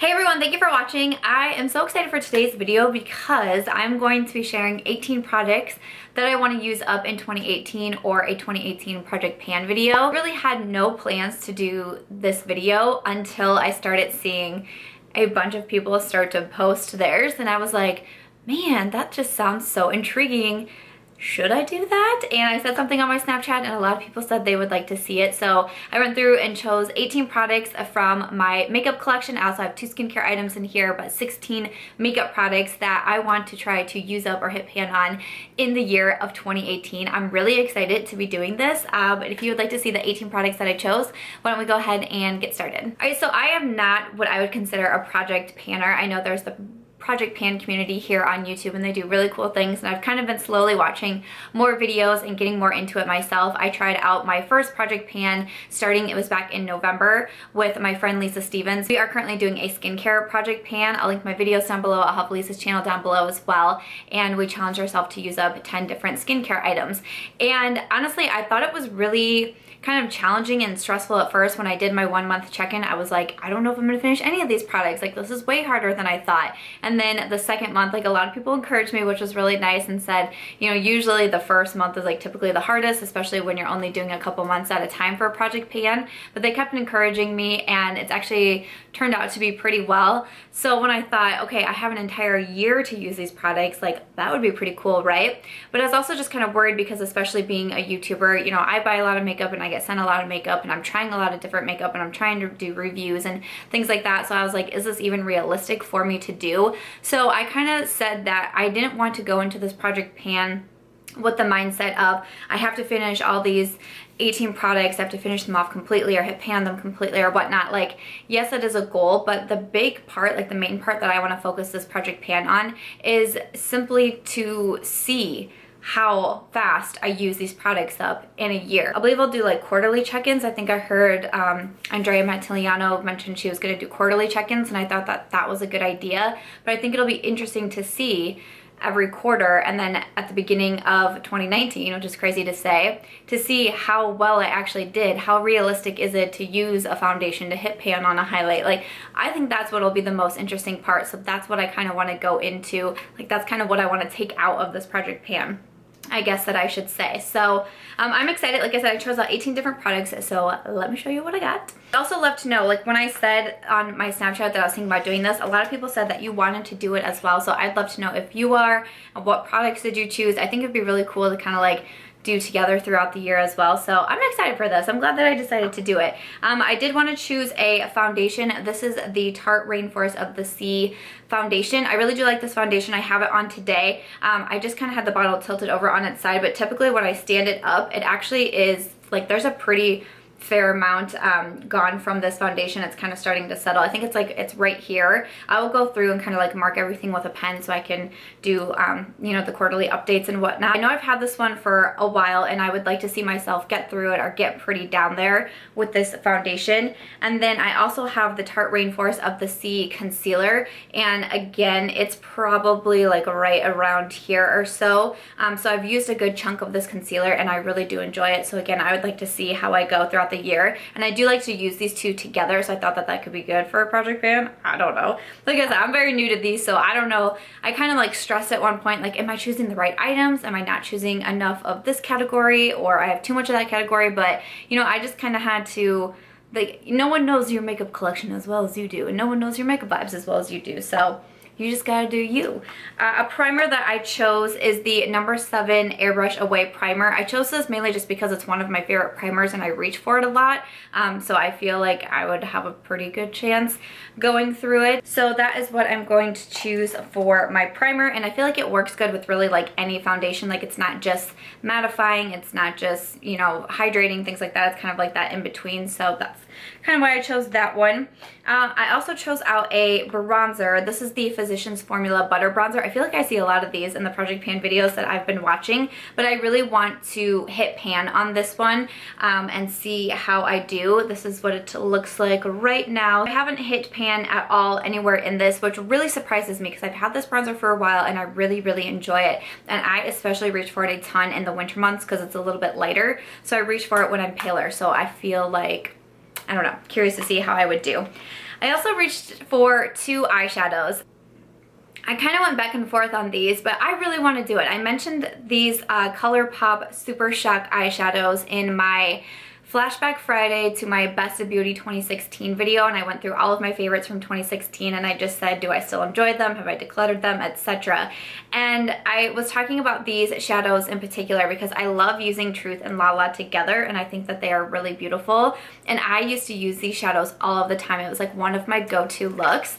Hey everyone, thank you for watching. I am so excited for today's video because I'm going to be sharing 18 projects that I want to use up in 2018 or a 2018 project pan video. I really had no plans to do this video until I started seeing a bunch of people start to post theirs and I was like, man, that just sounds so intriguing. Should I do that? And I said something on my Snapchat and a lot of people said they would like to see it. So I went through and chose 18 products from my makeup collection. I also have 2 skincare items in here, but 16 makeup products that I want to try to use up or hit pan on in the year of 2018. I'm really excited to be doing this. But if you would like to see the 18 products that I chose, why don't we go ahead and get started. All right, so I am not what I would consider a project panner. I know there's the project pan community here on YouTube and they do really cool things, and I've kind of been slowly watching more videos and getting more into it myself. I tried out my first project pan it was back in November with my friend Lisa Stevens. We are currently doing a skincare project pan. I'll link my videos down below. I'll have Lisa's channel down below as well, and we challenged ourselves to use up 10 different skincare items. And honestly, I thought it was really kind of challenging and stressful at first. When I did my 1 month check-in, I was like, I don't know if I'm gonna finish any of these products. Like, this is way harder than I thought. And then the second month, like, a lot of people encouraged me, which was really nice, and said, you know, usually the first month is like typically the hardest, especially when you're only doing a couple months at a time for a project pan. But they kept encouraging me and it's actually turned out to be pretty well. So when I thought, okay, I have an entire year to use these products, like, that would be pretty cool, right? But I was also just kind of worried because, especially being a YouTuber, you know, I buy a lot of makeup and I get sent a lot of makeup and I'm trying a lot of different makeup and I'm trying to do reviews and things like that. So I was like, is this even realistic for me to do? So I kind of said that I didn't want to go into this project pan with the mindset of I have to finish all these 18 products, I have to finish them off completely or hit pan them completely or whatnot. Like, yes, that is a goal, but the big part, like the main part that I want to focus this project pan on is simply to see how fast I use these products up in a year. I believe I'll do like quarterly check-ins. I think I heard Andrea Matillano mention she was gonna do quarterly check-ins, and I thought that that was a good idea. But I think it'll be interesting to see every quarter, and then at the beginning of 2019, which is crazy to say, to see how well I actually did. How realistic is it to use a foundation to hit pan on a highlight? Like, I think that's what'll be the most interesting part. So that's what I kind of want to go into. Like, that's kind of what I want to take out of this project pan, I guess that I should say. So I'm excited. Like I said, I chose out 18 different products, so let me show you what I got. I'd also love to know, like, when I said on my Snapchat that I was thinking about doing this, a lot of people said that you wanted to do it as well. So I'd love to know if you are, what products did you choose? I think it'd be really cool to kind of like do together throughout the year as well. So I'm excited for this. I'm glad that I decided to do it. I did want to choose a foundation. This is the Tarte Rainforest of the Sea foundation. I really do like this foundation. I have it on today. I just kind of had the bottle tilted over on its side, but typically when I stand it up, it actually is like, there's a pretty fair amount gone from this foundation. It's kind of starting to settle. I think it's like, it's right here. I will go through and kind of like mark everything with a pen so I can do, you know, the quarterly updates and whatnot. I know I've had this one for a while and I would like to see myself get through it or get pretty down there with this foundation. And then I also have the Tarte Rainforest of the Sea concealer. And again, it's probably like right around here or so. So I've used a good chunk of this concealer and I really do enjoy it. So again, I would like to see how I go throughout the year, and I do like to use these two together, so I thought that that could be good for a project pan. I don't know. Like I said, I'm very new to these, so I don't know. I kind of like stressed at one point, like, am I choosing the right items? Am I not choosing enough of this category, or I have too much of that category? But you know, I just kind of had to, like, no one knows your makeup collection as well as you do, and no one knows your makeup vibes as well as you do, so you just gotta do you. A primer that I chose is the No. 7 Airbrush Away Primer. I chose this mainly just because it's one of my favorite primers and I reach for it a lot. So I feel like I would have a pretty good chance going through it. So that is what I'm going to choose for my primer. And I feel like it works good with really like any foundation. Like, it's not just mattifying, it's not just, you know, hydrating, things like that. It's kind of like that in between. So that's kind of why I chose that one. I also chose out a bronzer. This is the Physicians Formula Butter Bronzer. I feel like I see a lot of these in the Project Pan videos that I've been watching, but I really want to hit pan on this one and see how I do. This is what it looks like right now. I haven't hit pan at all anywhere in this, which really surprises me because I've had this bronzer for a while and I really, really enjoy it. And I especially reach for it a ton in the winter months because it's a little bit lighter. So I reach for it when I'm paler. So I feel like, I don't know, curious to see how I would do. I also reached for 2 eyeshadows. I kind of went back and forth on these, but I really want to do it. I mentioned these Colourpop Super Shock eyeshadows in my Flashback Friday to my Best of Beauty 2016 video, and I went through all of my favorites from 2016, and I just said, do I still enjoy them? Have I decluttered them? Etc. And I was talking about these shadows in particular because I love using Truth and LaLa together, and I think that they are really beautiful. And I used to use these shadows all of the time. It was like one of my go-to looks.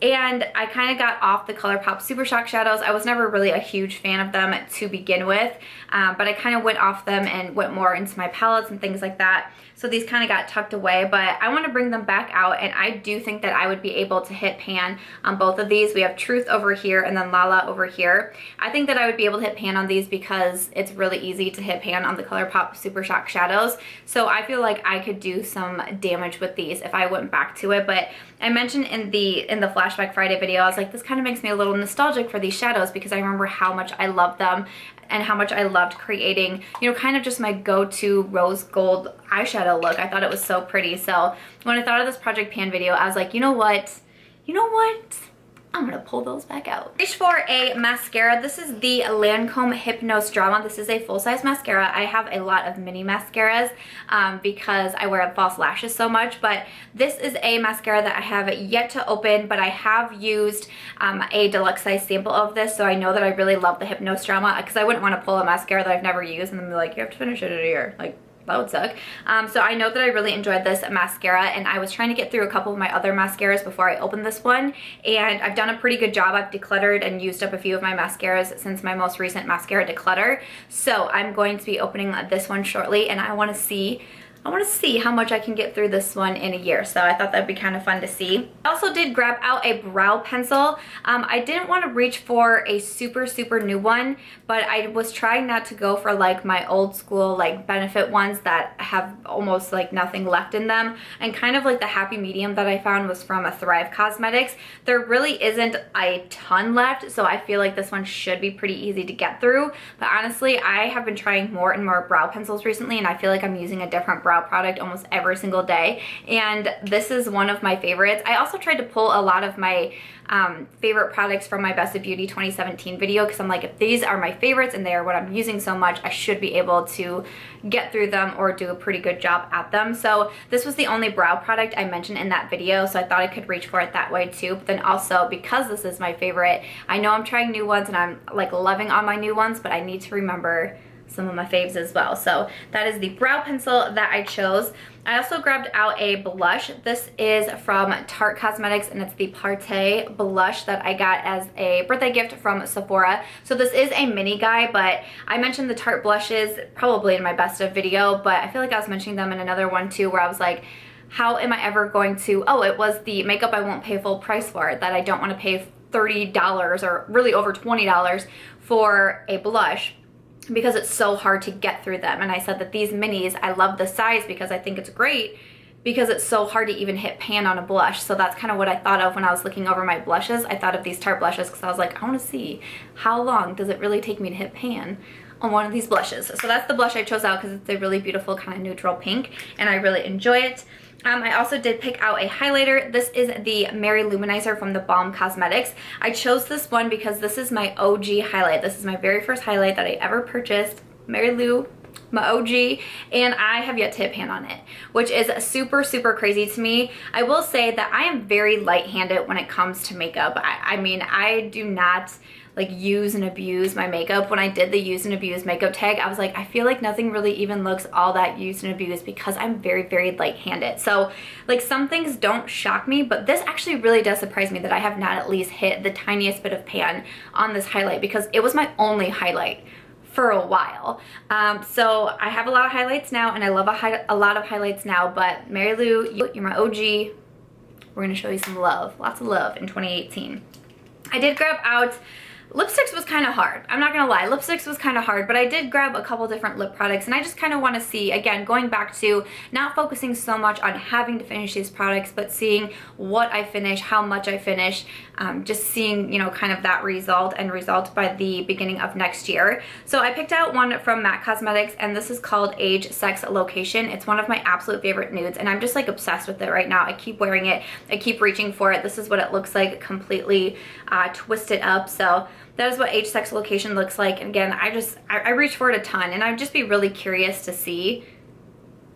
And I kind of got off the Colourpop Super Shock shadows. I was never really a huge fan of them to begin with, but I kind of went off them and went more into my palettes and things like that. So these kind of got tucked away, but I want to bring them back out, and I do think that I would be able to hit pan on both of these. We have Truth over here and then LaLa over here. I think that I would be able to hit pan on these because it's really easy to hit pan on the Colourpop Super Shock shadows. So I feel like I could do some damage with these if I went back to it. But I mentioned in the Flashback Friday video, I was like, this kind of makes me a little nostalgic for these shadows because I remember how much I loved them and how much I loved creating, you know, kind of just my go-to rose gold eyeshadow look. I thought it was so pretty. So when I thought of this project pan video, I was like, you know what? I'm gonna pull those back out. Reach for a mascara. This is the Lancome Hypnose Drama. This is a full-size mascara. I have a lot of mini mascaras because I wear false lashes so much, but this is a mascara that I have yet to open, but I have used a deluxe size sample of this, so I know that I really love the Hypnose Drama because I wouldn't want to pull a mascara that I've never used and then be like, you have to finish it in a year. Like, that would suck. So I know that I really enjoyed this mascara, and I was trying to get through a couple of my other mascaras before I opened this one, and I've done a pretty good job. I've decluttered and used up a few of my mascaras since my most recent mascara declutter. So I'm going to be opening this one shortly, and I want to see how much I can get through this one in a year. So I thought that'd be kind of fun to see. I also did grab out a brow pencil. I didn't want to reach for a super new one, but I was trying not to go for like my old school like Benefit ones that have almost like nothing left in them. And kind of like the happy medium that I found was from a Thrive Cosmetics. There really isn't a ton left, so I feel like this one should be pretty easy to get through. But honestly, I have been trying more and more brow pencils recently, and I feel like I'm using a different brow product almost every single day, and this is one of my favorites. I also tried to pull a lot of my favorite products from my Best of Beauty 2017 video because I'm like, if these are my favorites and they are what I'm using so much, I should be able to get through them or do a pretty good job at them. So this was the only brow product I mentioned in that video, so I thought I could reach for it that way too. But then also, because this is my favorite, I know I'm trying new ones and I'm like loving all my new ones, but I need to remember some of my faves as well. So that is the brow pencil that I chose. I also grabbed out a blush. This is from Tarte Cosmetics, and it's the Paaarty blush that I got as a birthday gift from Sephora. So this is a mini guy, but I mentioned the Tarte blushes probably in my best of video, but I feel like I was mentioning them in another one too, where I was like, how am I ever going to, oh, it was the makeup I won't pay full price for, that I don't want to pay $30 or really over $20 for a blush, because it's so hard to get through them. And I said that these minis, I love the size because I think it's great because it's so hard to even hit pan on a blush. So that's kind of what I thought of when I was looking over my blushes. I thought of these Tarte blushes because I was like, I want to see how long does it really take me to hit pan on one of these blushes. So that's the blush I chose out because it's a really beautiful kind of neutral pink, and I really enjoy it. I also did pick out a highlighter. This is the Mary LouManizer from the Balm Cosmetics. I chose this one because this is my OG highlight. This is my very first highlight that I ever purchased. Mary Lou, my OG, and I have yet to hit pan on it, which is super crazy to me. I will say that I am very light-handed when it comes to makeup. I mean, I do not like use and abuse my makeup. When I did the use and abuse makeup tag, I was like, I feel like nothing really even looks all that used and abused because I'm very light-handed. So like some things don't shock me, but this actually really does surprise me that I have not at least hit the tiniest bit of pan on this highlight, because it was my only highlight for a while. So I have a lot of highlights now, and I love a lot of highlights now, but Mary Lou, you're my OG. We're gonna show you some love, lots of love in 2018. I did grab out lipsticks was kind of hard. I'm not gonna lie, lipsticks was kind of hard, but I did grab a couple different lip products, and I just kind of want to see, again, going back to not focusing so much on having to finish these products, but seeing what I finish, how much I finish, just seeing, you know, kind of that result by the beginning of next year. So I picked out one from MAC Cosmetics, and this is called Age, Sex, Location. It's one of my absolute favorite nudes, and I'm just like obsessed with it right now. I keep wearing it, I keep reaching for it. This is what it looks like, completely twisted up. So that is what Age, Sex, Location looks like. And again, I reach for it a ton, and I'd just be really curious to see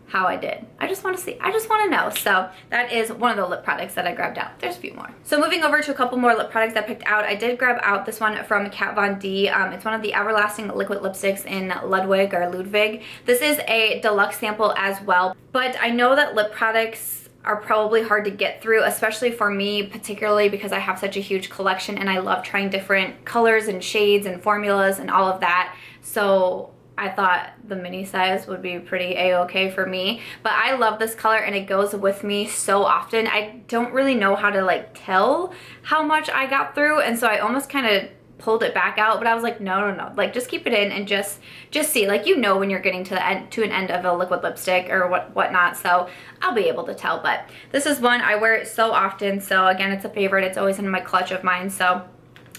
how I did. I just want to see, I just want to know. So that is one of the lip products that I grabbed out. There's a few more. So moving over to a couple more lip products I picked out, I did grab out this one from Kat Von D. It's one of the Everlasting liquid lipsticks in Ludwig or Ludwig. This is a deluxe sample as well, but I know that lip products are probably hard to get through, especially for me, particularly because I have such a huge collection and I love trying different colors and shades and formulas and all of that. So I thought the mini size would be pretty a-okay for me, but I love this color and it goes with me so often. I don't really know how to like tell how much I got through, and so I almost kind of pulled it back out, but I was like, no, like just keep it in and just see, like, you know, when you're getting to the end, to an end of a liquid lipstick or whatnot. So I'll be able to tell. But this is one I wear it so often, so again, it's a favorite. It's always in my clutch of mine, so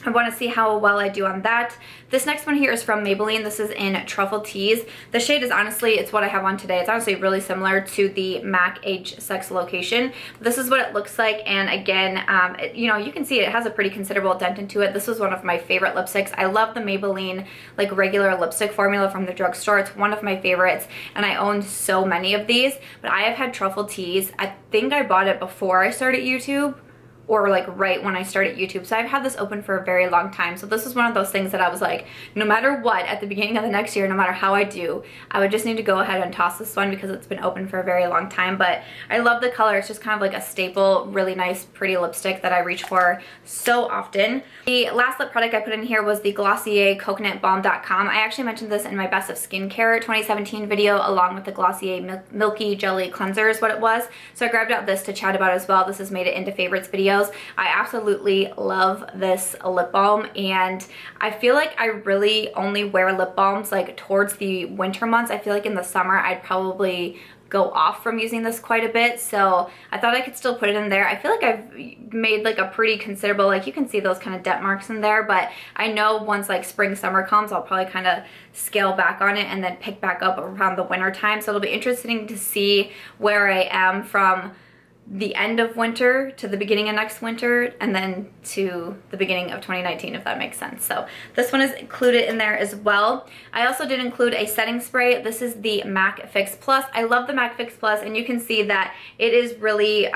I want to see how well I do on that. This next one here is from Maybelline. This is in Truffle Tease. The shade is honestly, it's what I have on today. It's honestly really similar to the MAC Age, Sex, Location. This is what it looks like, and again, you know, you can see it has a pretty considerable dent into it. This was one of my favorite lipsticks. I love the Maybelline like regular lipstick formula from the drugstore. It's one of my favorites, and I own so many of these, but I have had Truffle Tease. I think I bought it before I started YouTube, or like right when I started YouTube. So I've had this open for a very long time. So this is one of those things that I was like, no matter what, at the beginning of the next year, no matter how I do, I would just need to go ahead and toss this one because it's been open for a very long time. But I love the color. It's just kind of like a staple, really nice, pretty lipstick that I reach for so often. The last lip product I put in here was the Glossier Coconut Balm Dot Com. I actually mentioned this in my Best of Skincare 2017 video, along with the Glossier Milky Jelly Cleanser is what it was. So I grabbed out this to chat about as well. This has made it into favorites videos. I absolutely love this lip balm, and I feel like I really only wear lip balms like towards the winter months. I feel like in the summer I'd probably go off from using this quite a bit, so I thought I could still put it in there. I feel like I've made like a pretty considerable, like you can see those kind of dent marks in there, but I know once like spring summer comes, I'll probably kind of scale back on it and then pick back up around the winter time. So it'll be interesting to see where I am from the end of winter to the beginning of next winter, and then to the beginning of 2019, if that makes sense. So this one is included in there as well. I also did include a setting spray. This is the MAC Fix Plus. I love the MAC Fix Plus, and you can see that it is really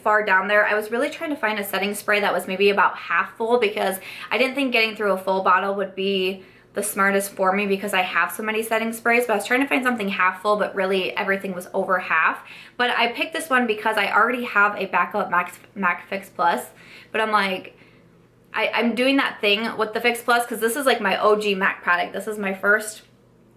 far down there. I was really trying to find a setting spray that was maybe about half full, because I didn't think getting through a full bottle would be the smartest for me because I have so many setting sprays, but I was trying to find something half full, but really everything was over half. But I picked this one because I already have a backup MAC Fix Plus, but I'm like, I'm doing that thing with the Fix Plus because this is like my OG MAC product. This is my first,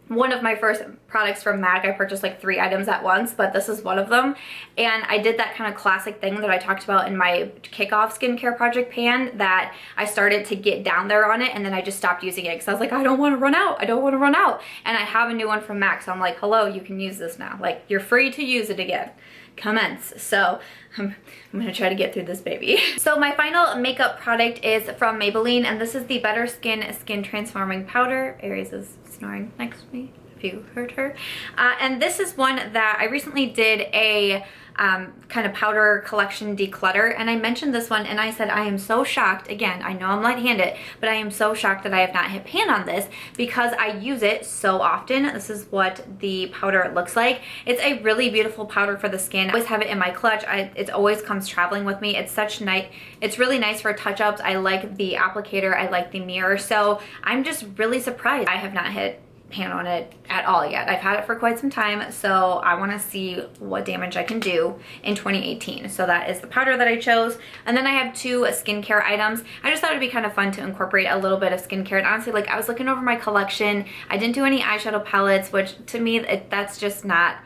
one of my first products from MAC. I purchased like 3 items at once, but this is one of them. And I did that kind of classic thing that I talked about in my kickoff skincare project pan, that I started to get down there on it, and then I just stopped using it because I was like, I don't want to run out. I don't want to run out. And I have a new one from MAC, so I'm like, hello, you can use this now. Like, you're free to use it again. Commence. So I'm gonna try to get through this baby. So my final makeup product is from Maybelline, and this is the Better Skin Transforming Powder. Aries is snoring next to me, if you heard her. And this is one that I recently did a kind of powder collection declutter, and I mentioned this one and I said I am so shocked. Again, I know I'm light-handed, but I am so shocked that I have not hit pan on this because I use it so often. This is what the powder looks like. It's a really beautiful powder for the skin. I always have it in my clutch. It always comes traveling with me. It's such nice. It's really nice for touch-ups. I like the applicator. I like the mirror. So I'm just really surprised I have not hit pan on it at all yet. I've had it for quite some time, so I want to see what damage I can do in 2018. So that is the powder that I chose. And then I have 2 skincare items. I just thought it'd be kind of fun to incorporate a little bit of skincare. And honestly, like, I was looking over my collection. I didn't do any eyeshadow palettes, which to me, that's just not,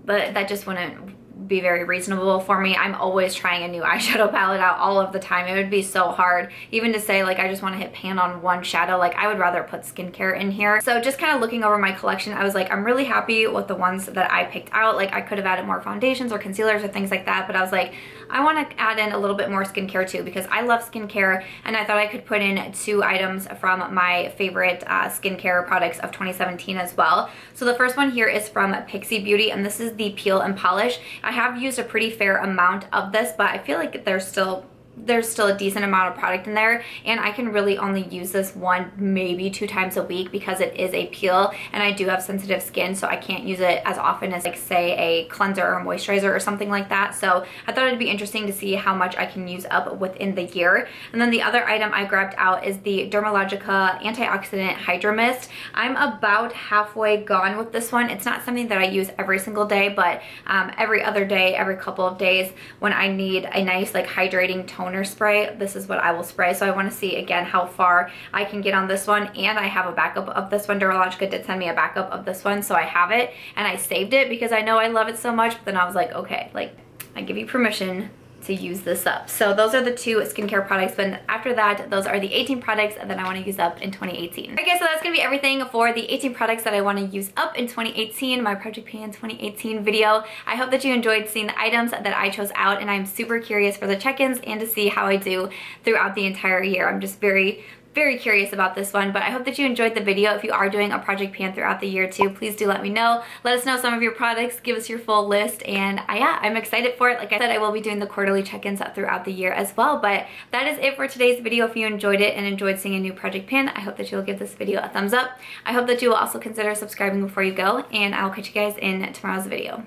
but that just wouldn't be very reasonable for me. I'm always trying a new eyeshadow palette out all of the time. It would be so hard even to say like I just want to hit pan on one shadow. Like I would rather put skincare in here. So just kind of looking over my collection, I was like, I'm really happy with the ones that I picked out. Like I could have added more foundations or concealers or things like that, but I was like, I want to add in a little bit more skincare too, because I love skincare, and I thought I could put in 2 items from my favorite skincare products of 2017 as well. So the first one here is from Pixi Beauty, and this is the Peel and Polish. I have used a pretty fair amount of this, but I feel like there's still a decent amount of product in there, and I can really only use this 1, maybe 2 times a week because it is a peel, and I do have sensitive skin, so I can't use it as often as like say a cleanser or moisturizer or something like that. So I thought it'd be interesting to see how much I can use up within the year. And then the other item I grabbed out is the Dermalogica Antioxidant Hydramist. I'm about halfway gone with this one. It's not something that I use every single day, but every other day, every couple of days, when I need a nice like hydrating toner spray, this is what I will spray. So I want to see again how far I can get on this one, and I have a backup of this one. Dermalogica did send me a backup of this one, so I have it, and I saved it because I know I love it so much. But then I was like, okay, like I give you permission to use this up. So those are the 2 skincare products, but after that, those are the 18 products that I want to use up in 2018. Okay, so that's gonna be everything for the 18 products that I want to use up in 2018, my Project Pan 2018 video. I hope that you enjoyed seeing the items that I chose out, and I'm super curious for the check-ins and to see how I do throughout the entire year. I'm just very curious about this one, but I hope that you enjoyed the video. If you are doing a Project Pan throughout the year too, please do let me know. Let us know some of your products, give us your full list, and yeah, I'm excited for it. Like I said, I will be doing the quarterly check-ins throughout the year as well, but that is it for today's video. If you enjoyed it and enjoyed seeing a new Project Pan, I hope that you'll give this video a thumbs up. I hope that you will also consider subscribing before you go, and I'll catch you guys in tomorrow's video.